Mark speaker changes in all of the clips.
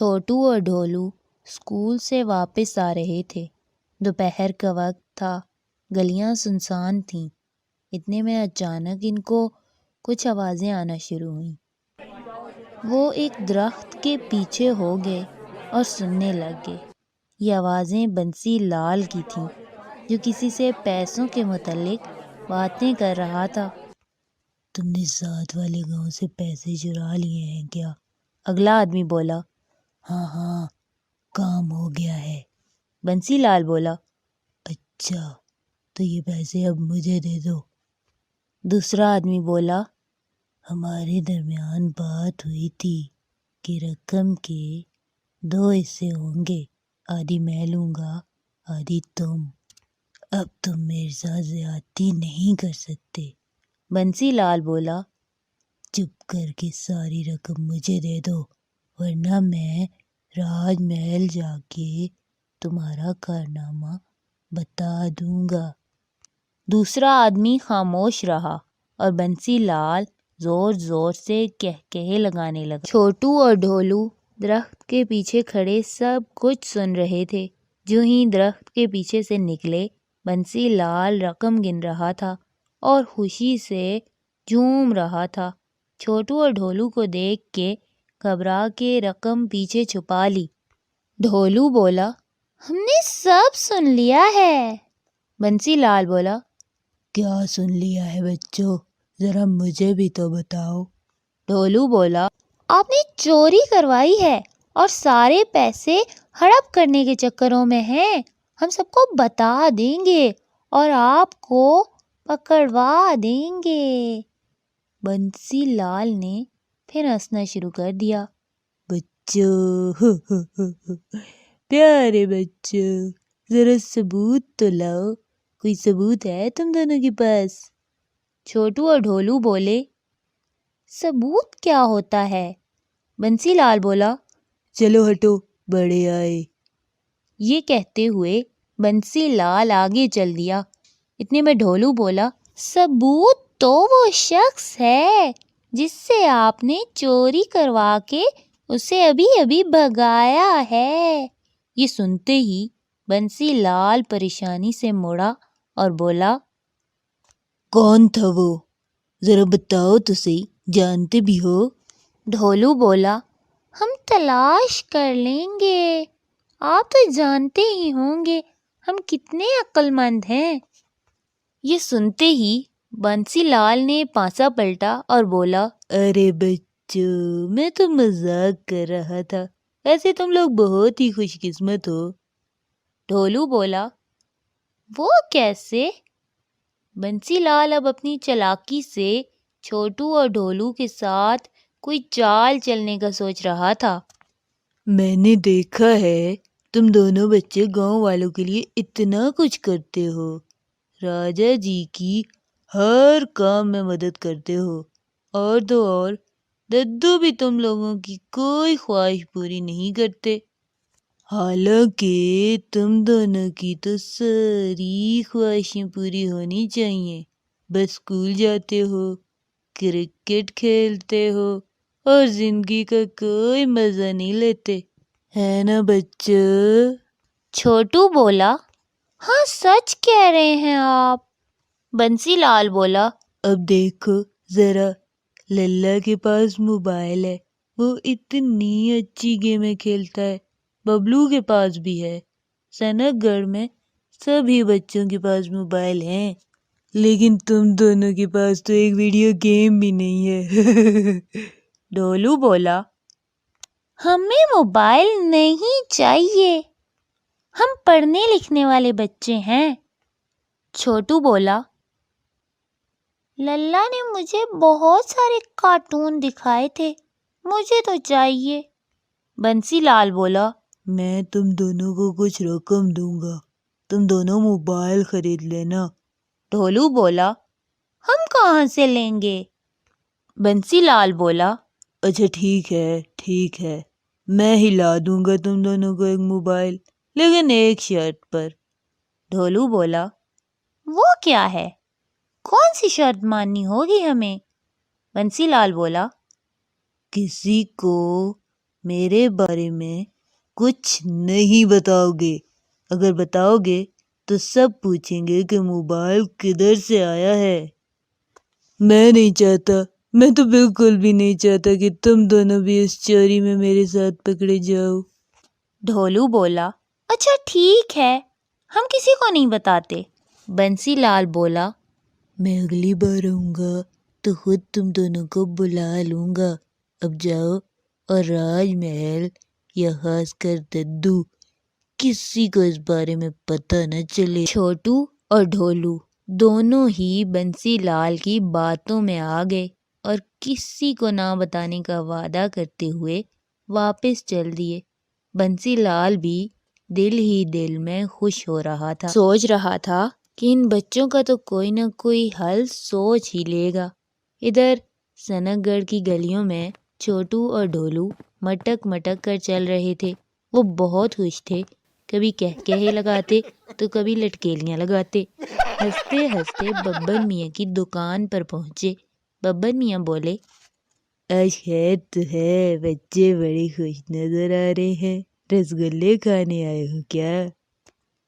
Speaker 1: چھوٹو اور ڈھولو اسکول سے واپس آ رہے تھے۔ دوپہر کا وقت تھا، گلیاں سنسان تھیں۔ اتنے میں اچانک ان کو کچھ آوازیں آنا شروع ہوئیں۔ وہ ایک درخت کے پیچھے ہو گئے اور سننے لگ گئے۔ یہ آوازیں بنسی لال کی تھیں، جو کسی سے پیسوں کے متعلق باتیں کر رہا تھا۔ تم نے ساتھ والے گاؤں سے پیسے چرا لیے ہیں کیا؟ اگلا آدمی بولا۔ ہاں ہاں، کام ہو گیا ہے، بنسی لال بولا۔ اچھا، تو یہ پیسے اب مجھے دے دو۔ دوسرا آدمی بولا۔ ہمارے درمیان بات ہوئی تھی کہ رقم کے 2 حصے ہوں گے، آدھی میں لوں گا، آدھی تم۔ اب تم میرے ساتھ زیادتی نہیں کر سکتے، بنسی لال بولا۔ چپ کر کے ساری رقم مجھے دے دو، ورنہ میں راج محل جا کے تمہارا کارنامہ بتا دوں گا۔ دوسرا آدمی خاموش رہا اور بنسی لال زور زور سے کہکہے لگانے لگا۔ چھوٹو اور ڈھولو درخت کے پیچھے کھڑے سب کچھ سن رہے تھے۔ جو ہی درخت کے پیچھے سے نکلے، بنسی لال رقم گن رہا تھا اور خوشی سے جھوم رہا تھا۔ چھوٹو اور ڈھولو کو دیکھ کے گھبرا کے رقم پیچھے چھپا لی۔ ڈھولو بولا۔ ہم نے سب سن لیا ہے۔ بنسی لال بولا۔ کیا سن لیا ہے بچوں؟ ذرا مجھے بھی تو بتاؤ۔ ڈھولو بولا۔ آپ نے چوری کروائی ہے اور سارے پیسے ہڑپ کرنے کے چکروں میں ہیں۔ ہم سب کو بتا دیں گے اور آپ کو پکڑوا دیں گے۔ بنسی لال نے پھر ہنسنا شروع کر دیا۔ بچوں، پیارے بچوں، ذرا ثبوت تو لاؤ۔ کوئی ثبوت ہے تم دونوں کے پاس؟ چھوٹو اور ڈھولو بولے۔ ثبوت کیا ہوتا ہے؟ بنسی لال بولا۔ چلو ہٹو، بڑے آئے۔ یہ کہتے ہوئے بنسی لال آگے چل دیا۔ اتنے میں ڈھولو بولا۔ ثبوت تو وہ شخص ہے جس سے آپ نے چوری کروا کے اسے ابھی ابھی بھگایا ہے۔ یہ سنتے ہی بنسی لال پریشانی سے مڑا اور بولا۔ کون تھا وہ؟ ذرا بتاؤ تو صحیح، جانتے بھی ہو؟ ڈھولو بولا۔ ہم تلاش کر لیں گے، آپ تو جانتے ہی ہوں گے ہم کتنے عقل مند ہیں۔ یہ سنتے ہی بنسی لال نے پانسا پلٹا اور بولا۔ ارے بچوں، میں تو مذاق کر رہا تھا، ایسے تم لوگ بہت ہی خوش قسمت ہو۔ ڈھولو بولا۔ وہ کیسے؟ بنسی لال اب اپنی چالاکی سے چھوٹو اور ڈھولو کے ساتھ کوئی چال چلنے کا سوچ رہا تھا۔ میں نے دیکھا ہے تم دونوں بچے گاؤں والوں کے لیے اتنا کچھ کرتے ہو، راجا جی کی ہر کام میں مدد کرتے ہو، اور تو اور ددو بھی تم لوگوں کی کوئی خواہش پوری نہیں کرتے۔ حالانکہ تم دونوں کی تو ساری خواہشیں پوری ہونی چاہیے، بس اسکول جاتے ہو، کرکٹ کھیلتے ہو اور زندگی کا کوئی مزہ نہیں لیتے، ہے نا بچوں؟ چھوٹو بولا۔ ہاں سچ کہہ رہے ہیں آپ۔ بنسی لال بولا۔ اب دیکھو ذرا، للہ کے پاس موبائل ہے، وہ اتنی اچھی گیمیں کھیلتا ہے۔ ببلو کے پاس بھی ہے۔ سنک گڑھ میں سبھی بچوں کے پاس موبائل ہیں، لیکن تم دونوں کے پاس تو ایک ویڈیو گیم بھی نہیں ہے۔ ڈھولو بولا۔ ہمیں موبائل نہیں چاہیے، ہم پڑھنے لکھنے والے بچے ہیں۔ چھوٹو بولا۔ للہ نے مجھے بہت سارے کارٹون دکھائے تھے، مجھے تو چاہیے۔ بنسی لال بولا۔ میں تم دونوں کو کچھ رقم دوں گا، تم دونوں موبائل خرید لینا۔ ڈھولو بولا۔ ہم کہاں سے لیں گے؟ بنسی لال بولا۔ اچھا ٹھیک ہے، میں ہی لا دوں گا تم دونوں کو ایک موبائل، لیکن ایک شرط پر۔ ڈھولو بولا۔ وہ کیا ہے؟ کون سی شرط ماننی ہوگی ہمیں؟ بنسی لال بولا۔ کسی کو میرے بارے میں کچھ نہیں بتاؤ گے؟ اگر بتاؤ گے تو سب پوچھیں گے کہ موبائل کدھر سے آیا ہے۔ میں نہیں چاہتا، میں تو بالکل بھی نہیں چاہتا کہ تم دونوں بھی اس چوری میں میرے ساتھ پکڑے جاؤ۔ ڈھولو بولا، اچھا ٹھیک ہے، ہم کسی کو نہیں بتاتے۔ بنسی لال بولا، میں اگلی بار آؤں گا تو خود تم دونوں کو بلا لوں گا۔ اب جاؤ اور راج محل یا خاص کر ددو کسی کو اس بارے میں پتہ نہ چلے۔ چھوٹو اور ڈھولو دونوں ہی بنسی لال کی باتوں میں آ گئے اور کسی کو نہ بتانے کا وعدہ کرتے ہوئے واپس چل دیے۔ بنسی لال بھی دل ہی دل میں خوش ہو رہا تھا، سوچ رہا تھا کہ ان بچوں کا تو کوئی نہ کوئی حل سوچ ہی لے گا۔ ادھر سنک گڑھ کی گلیوں میں چھوٹو اور ڈھولو مٹک مٹک کر چل رہے تھے۔ وہ بہت خوش تھے، کبھی کہکہے لگاتے تو کبھی لٹکیلیاں لگاتے۔ ہنستے ہنستے ببر میاں کی دکان پر پہنچے۔ ببر میاں بولے، آج خیر تو ہے، بچے بڑے خوش نظر آ رہے ہیں، رسگلے کھانے آئے ہو کیا؟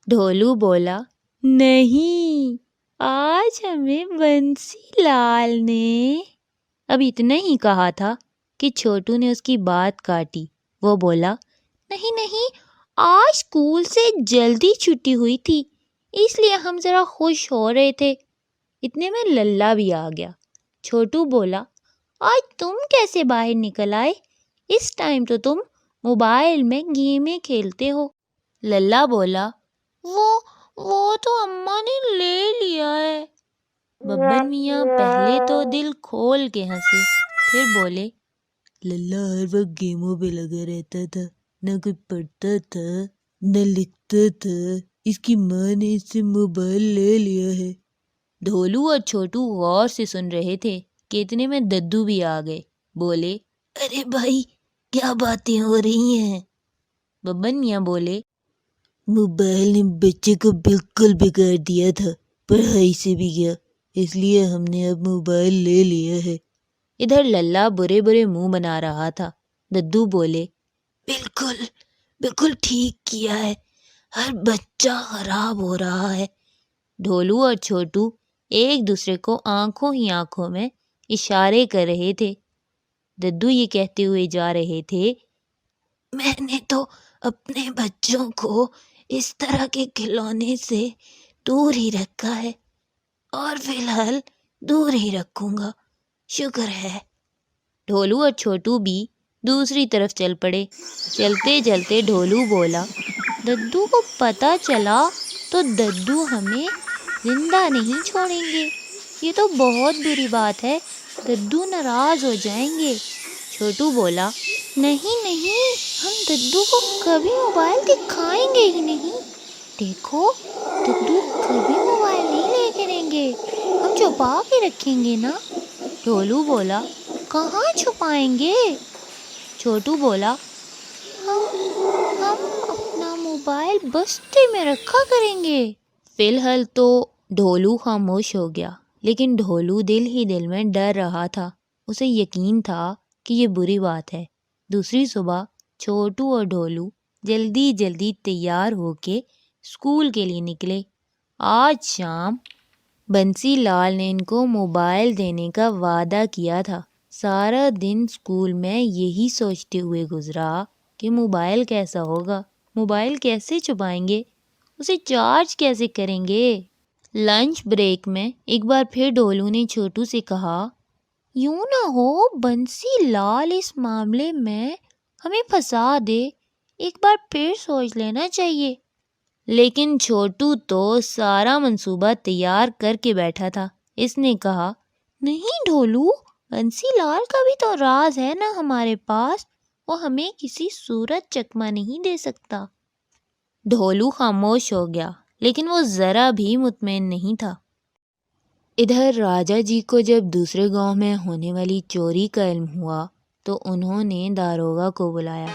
Speaker 1: ڈھولو بولا، نہیں، آج ہمیں بنسی لال نے اب اتنا ہی کہا تھا کہ چھوٹو نے اس کی بات کاٹی۔ وہ بولا، نہیں نہیں، آج اسکول سے جلدی چھٹی ہوئی تھی، اس لیے ہم ذرا خوش ہو رہے تھے۔ اتنے میں للہ بھی آ گیا۔ چھوٹو بولا، آج تم کیسے باہر نکل آئے؟ اس ٹائم تو تم موبائل میں گیمیں کھیلتے ہو۔ للہ بولا، وہ تو اماں نے لے لیا ہے۔ ببر میاں پہلے تو دل کھول کے ہنسے، پھر بولے، للہ ہر وقت گیموں پہ لگا رہتا تھا، نہ کوئی پڑھتا تھا نہ لکھتا تھا، اس کی ماں نے اس سے موبائل لے لیا ہے۔ ڈھولو اور چھوٹو غور سے سن رہے تھے کہ اتنے میں ددو بھی آ گئے۔ بولے، ارے بھائی، کیا باتیں ہو رہی ہیں؟ ببر میاں بولے، موبائل نے بچے کو بالکل بگاڑ دیا تھا، پڑھائی سے بھی گیا، اس لیے ہم نے اب موبائل لے لیا ہے۔ ادھر للہ برے برے منہ بنا رہا تھا۔ ددو بولے، بالکل بالکل ٹھیک کیا ہے، ہر بچہ خراب ہو رہا ہے۔ ڈھولو اور چھوٹو ایک دوسرے کو آنکھوں ہی آنکھوں میں اشارے کر رہے تھے۔ ددو یہ کہتے ہوئے جا رہے تھے، میں نے تو اپنے بچوں کو اس طرح کے کھلونے سے دور ہی رکھا ہے اور فی الحال دور ہی رکھوں گا، شکر ہے۔ ڈھولو اور چھوٹو بھی دوسری طرف چل پڑے۔ چلتے چلتے ڈھولو بولا، ددو کو پتہ چلا تو ددو ہمیں زندہ نہیں چھوڑیں گے، یہ تو بہت بری بات ہے، ددو ناراض ہو جائیں گے۔ چھوٹو بولا، نہیں نہیں، ہم ددو کو کبھی موبائل دکھائیں گے ہی نہیں، دیکھو ددو کبھی موبائل نہیں لے کے دیں گے، ہم چھپا کے رکھیں گے نا۔ ڈھولو بولا، کہاں چھپائیں گے؟ چھوٹو بولا، ہم اپنا موبائل بستے میں رکھا کریں گے۔ فی الحال تو ڈھولو خاموش ہو گیا، لیکن ڈھولو دل ہی دل میں ڈر رہا تھا۔ اسے یقین تھا کہ یہ بری بات ہے۔ دوسری صبح چھوٹو اور ڈھولو جلدی جلدی تیار ہو کے اسکول کے لیے نکلے۔ آج شام بنسی لال نے ان کو موبائل دینے کا وعدہ کیا تھا۔ سارا دن اسکول میں یہی سوچتے ہوئے گزرا کہ موبائل کیسا ہوگا، موبائل کیسے چھپائیں گے، اسے چارج کیسے کریں گے۔ لنچ بریک میں ایک بار پھر ڈھولو نے چھوٹو سے کہا، یوں نہ ہو بنسی لال اس معاملے میں ہمیں پھنسا دے، ایک بار پھر سوچ لینا چاہیے۔ لیکن چھوٹو تو سارا منصوبہ تیار کر کے بیٹھا تھا۔ اس نے کہا، نہیں ڈھولو، بنسی لال کا بھی تو راز ہے نا ہمارے پاس، وہ ہمیں کسی صورت چکمہ نہیں دے سکتا۔ ڈھولو خاموش ہو گیا، لیکن وہ ذرا بھی مطمئن نہیں تھا۔ ادھر راجا جی کو جب دوسرے گاؤں میں ہونے والی چوری کا علم ہوا تو انہوں نے داروغہ کو بلایا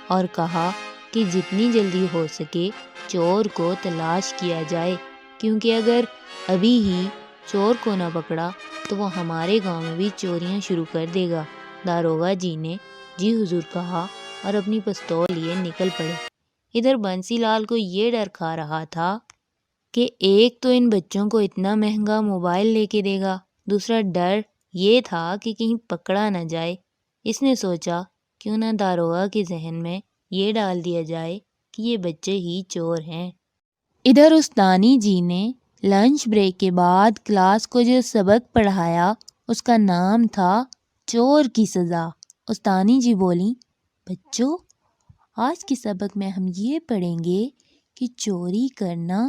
Speaker 1: اور کہا کہ جتنی جلدی ہو سکے چور کو تلاش کیا جائے، کیونکہ اگر ابھی ہی چور کو نہ پکڑا تو وہ ہمارے گاؤں میں بھی چوریاں شروع کر دے گا۔ داروغہ جی نے جی حضور کہا اور اپنی پستول لیے نکل پڑے۔ ادھر بنسی لال کو یہ ڈر کھا رہا تھا کہ ایک تو ان بچوں کو اتنا مہنگا موبائل لے کے دے گا، دوسرا ڈر یہ تھا کہ کہیں پکڑا نہ جائے۔ اس نے سوچا کیوں نہ داروغہ کے ذہن میں یہ ڈال دیا جائے کہ یہ بچے ہی چور ہیں۔ ادھر استانی جی نے لنچ بریک کے بعد کلاس کو جو سبق پڑھایا اس کا نام تھا چور کی سزا۔ استانی جی بولیں، بچوں آج کے سبق میں ہم یہ پڑھیں گے کہ چوری کرنا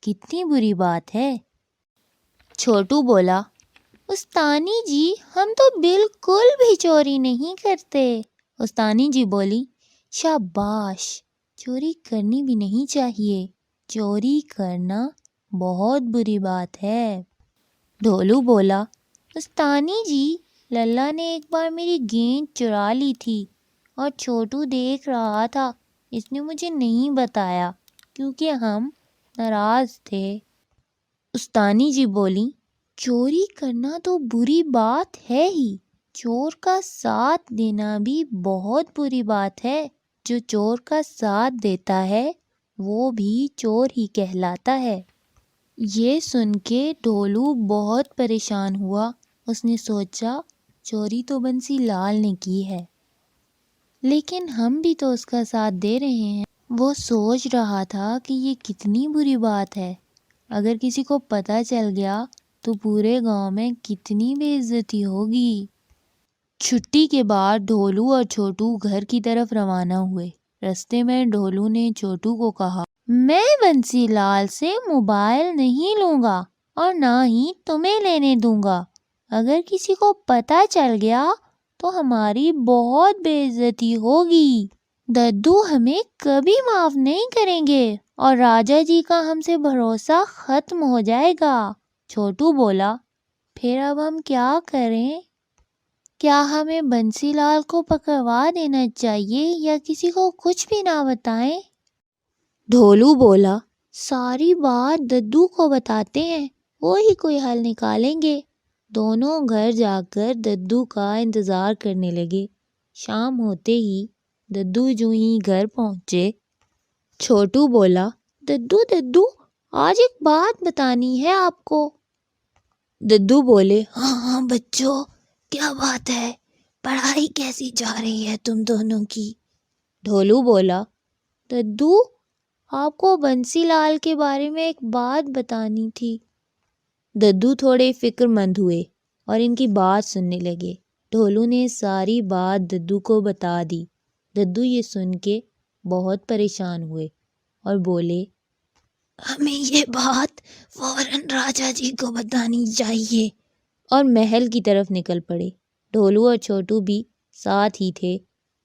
Speaker 1: کتنی بری بات ہے۔ چھوٹو بولا، استانی جی ہم تو بالکل بھی چوری نہیں کرتے۔ استانی جی بولی، شاباش، چوری کرنی بھی نہیں چاہیے، چوری کرنا بہت بری بات ہے۔ ڈھولو بولا، استانی جی للہ نے ایک بار میری گیند چرا لی تھی اور چھوٹو دیکھ رہا تھا، اس نے مجھے نہیں بتایا کیونکہ ہم ناراض تھے۔ استانی جی بولی، چوری کرنا تو بری بات ہے ہی، چور کا ساتھ دینا بھی بہت بری بات ہے۔ جو چور کا ساتھ دیتا ہے وہ بھی چور ہی کہلاتا ہے۔ یہ سن کے ڈھولو بہت پریشان ہوا۔ اس نے سوچا چوری تو بنسی لال نے کی ہے لیکن ہم بھی تو اس کا ساتھ دے رہے ہیں۔ وہ سوچ رہا تھا کہ یہ کتنی بری بات ہے، اگر کسی کو پتہ چل گیا تو پورے گاؤں میں کتنی بے عزتی ہوگی۔ چھٹی کے بعد ڈھولو اور چھوٹو گھر کی طرف روانہ ہوئے۔ رستے میں ڈھولو نے چھوٹو کو کہا، میں بنسی لال سے موبائل نہیں لوں گا اور نہ ہی تمہیں لینے دوں گا۔ اگر کسی کو پتہ چل گیا تو ہماری بہت بے عزتی ہوگی۔ ددو ہمیں کبھی معاف نہیں کریں گے اور راجا جی کا ہم سے بھروسہ ختم ہو جائے گا۔ چھوٹو بولا، پھر اب ہم کیا کریں؟ کیا ہمیں بنسی لال کو پکڑوا دینا چاہیے یا کسی کو کچھ بھی نہ بتائیں؟ ڈھولو بولا، ساری بات ددو کو بتاتے ہیں، وہی کوئی حل نکالیں گے۔ دونوں گھر جا کر ددو کا انتظار کرنے لگے۔ شام ہوتے ہی ددو جو ہی گھر پہنچے، چھوٹو بولا، ددو آج ایک بات بتانی ہے آپ کو۔ ددو بولے، ہاں بچوں کیا بات ہے، پڑھائی کیسی جا رہی ہے تم دونوں کی؟ ڈھولو بولا، ددو آپ کو بنسی لال کے بارے میں ایک بات بتانی تھی۔ ددو تھوڑے فکر مند ہوئے اور ان کی بات سننے لگے۔ ڈھولو نے ساری بات ددو کو بتا دی۔ ددو یہ سن کے بہت پریشان ہوئے اور بولے، ہمیں یہ بات فوراً راجا جی کو بتانی چاہیے، اور محل کی طرف نکل پڑے۔ ڈھولو اور چھوٹو بھی ساتھ ہی تھے۔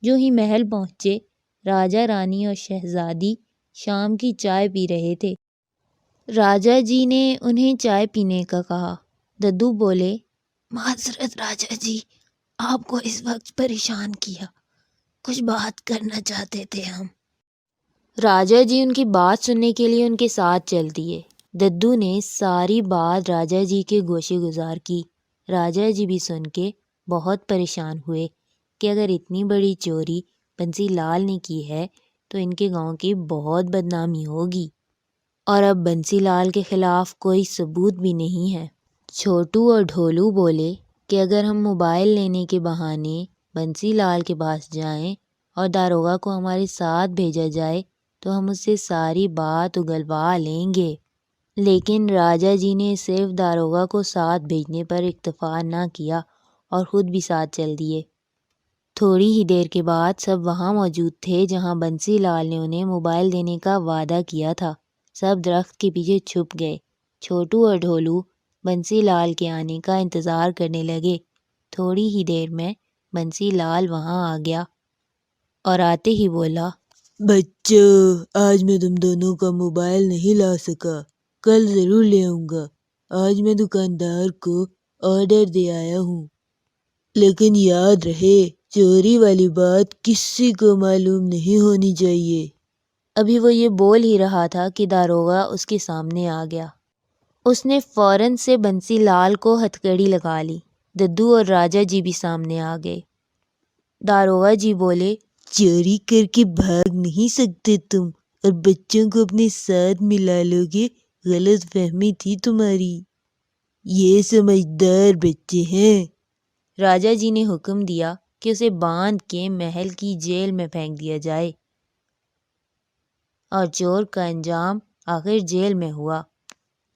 Speaker 1: جو ہی محل پہنچے، راجا رانی اور شہزادی شام کی چائے پی رہے تھے۔ راجا جی نے انہیں چائے پینے کا کہا۔ ددو بولے، معذرت راجا جی، آپ کو اس وقت پریشان کیا، کچھ بات کرنا چاہتے تھے ہم۔ راجا جی ان کی بات سننے کے لیے ان کے ساتھ چل دیے۔ ددو نے ساری بات راجا جی کے گوشے گزار کی۔ راجا جی بھی سن کے بہت پریشان ہوئے کہ اگر اتنی بڑی چوری بنسی لال نے کی ہے تو ان کے گاؤں کی بہت بدنامی ہوگی، اور اب بنسی لال کے خلاف کوئی ثبوت بھی نہیں ہے۔ چھوٹو اور ڈھولو بولے کہ اگر ہم موبائل لینے کے بہانے بنسی لال کے پاس جائیں اور داروغہ کو ہمارے ساتھ بھیجا جائے تو ہم اس سے ساری بات اگلوا لیں گے۔ لیکن راجا جی نے صرف داروغہ کو ساتھ بھیجنے پر اکتفا نہ کیا اور خود بھی ساتھ چل دیے۔ تھوڑی ہی دیر کے بعد سب وہاں موجود تھے جہاں بنسی لال نے انہیں موبائل دینے کا وعدہ کیا تھا۔ سب درخت کے پیچھے چھپ گئے۔ چھوٹو اور ڈھولو بنسی لال کے آنے کا انتظار کرنے لگے۔ تھوڑی ہی دیر میں بنسی لال وہاں آ گیا اور آتے ہی بولا، بچوں آج میں تم دونوں کا موبائل نہیں لا سکا، کل ضرور لے آؤں گا۔ آج میں دکاندار کو آرڈر دے آیا ہوں، لیکن یاد رہے چوری والی بات کسی کو معلوم نہیں ہونی چاہیے۔ ابھی وہ یہ بول ہی رہا تھا کہ داروغہ اس کے سامنے آ گیا۔ اس نے فوراً سے بنسی لال کو ہتھکڑی لگا لی۔ ددو اور راجا جی بھی سامنے آ گئے۔ داروغہ جی بولے، چوری کر کے بھاگ نہیں سکتے تم اور بچوں کو اپنے ساتھ ملا لو گے، غلط فہمی تھی تمہاری۔ یہ سمجھدار بچے ہیں۔ راجا جی نے حکم دیا کہ اسے باندھ کے محل کی جیل میں پھینک دیا جائے، اور چور کا انجام آخر جیل میں ہوا۔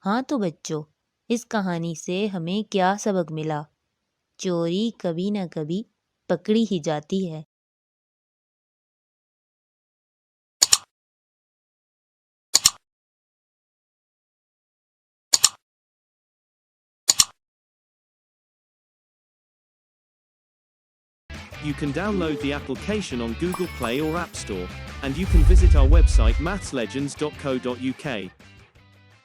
Speaker 1: ہاں تو بچوں، اس کہانی سے ہمیں کیا سبق ملا؟ چوری کبھی نہ کبھی پکڑی ہی جاتی ہے۔
Speaker 2: You can download the application on Google Play or App Store, and you can visit our website mathslegends.co.uk.